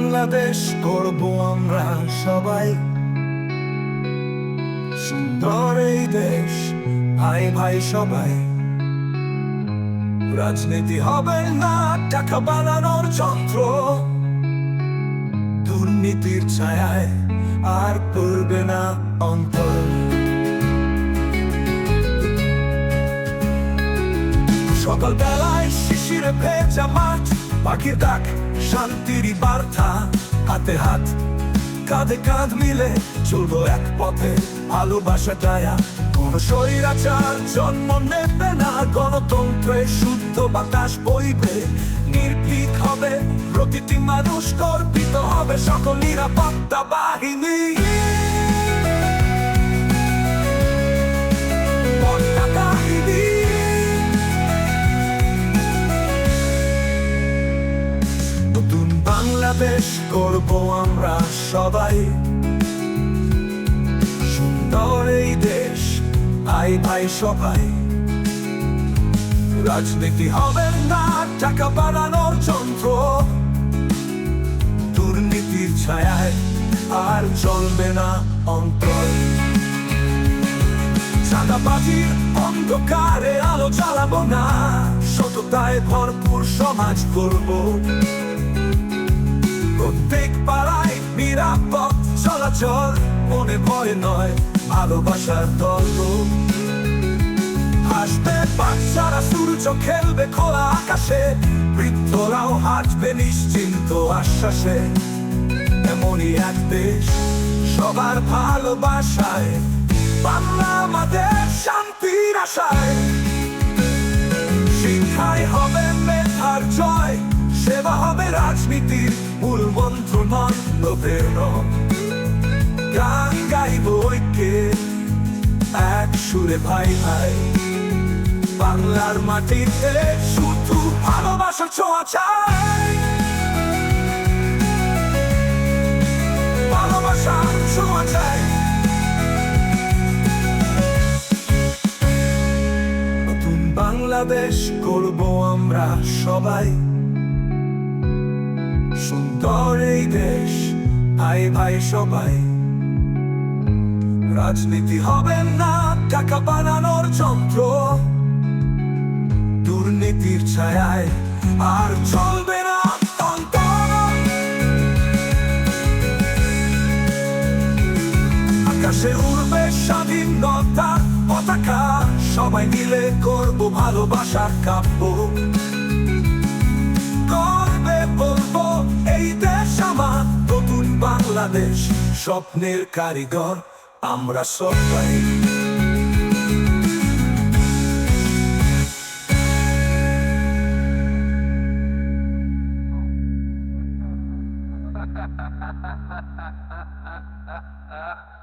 বাংলাদেশ করব আমরা সবাই, সুন্দর এই দেশ, ভাই ভাই সবাই। রাজনীতি হবে না টাকা বানানোর যন্ত্র, দুর্নীতির ছায়ায় আর পড়বে না অন্তর। সকালবেলায় শিশিরে ভেজা মাঠ, পাখির ডাক, শান্তির বার্তা, হাতে হাত কাঁধে কাঁধ মিলে চলবো এক পথে। ভালোবাসা দয়া কোন স্বৈরাচার জন্ম নেবে না, গণতন্ত্রের শুদ্ধ বাতাস বইবে। নির্ভীক হবে প্রতিটি মানুষ, গর্বিত হবে সকল নিরাপত্তা বাহিনী। নতুন বাংলাদেশ করব আমরা সবাই, সুন্দর এই দেশ, ভাই ভাই সবাই। রাজনীতি হবে না টাকা বানানোর যন্ত্র, দুর্নীতির ছায়ায় আর চলবে না অন্তর। চাঁদাবাজির অন্ধকারে আলো জ্বালাবো না, সততায় ভরপুর সমাজ করব। প্রত্যেক পাড়ায় নিরাপদ চলাচল, মনে ভয় নয় ভালোবাসার দল। হাসবে বাচ্চারা, সূর্য খেলবে খোলা আকাশে, বৃদ্ধরাও হাঁটবে নিশ্চিন্ত আশ্বাসে। এমনই এক দেশ সবার ভালোবাসায়, বাংলা আমাদের শান্তির আশায়। শিক্ষায় হবে মেধার জয়, সেবা হবে রাজনীতির মূল মন্ত্র, নয় লোভের রং। গান গাইব ঐক্যে এক সুরে ভাই ভাই, বাংলার মাটিতে শুধু ভালোবাসার ছোঁয়া চাই। ভালোবাসার ছোঁয়া চাই। নতুন বাংলাদেশ করব আমরা সবাই, সুন্দর এই দেশ, ভাই ভাই সবাই। রাজনীতি হবে না টাকা বানানোর যন্ত্র, দুর্নীতির ছায়ায় আর চলবে না অন্তর। আকাশে উড়বে স্বাধীনতার পতাকা, সবাই মিলে করব ভালোবাসার কাব্য। গর্বে বলবো এই দেশ আমার, নতুন বাংলাদেশ স্বপ্নের কারিগর আমরা সবাই। Ha ha ha ha ha ha ha ha ha.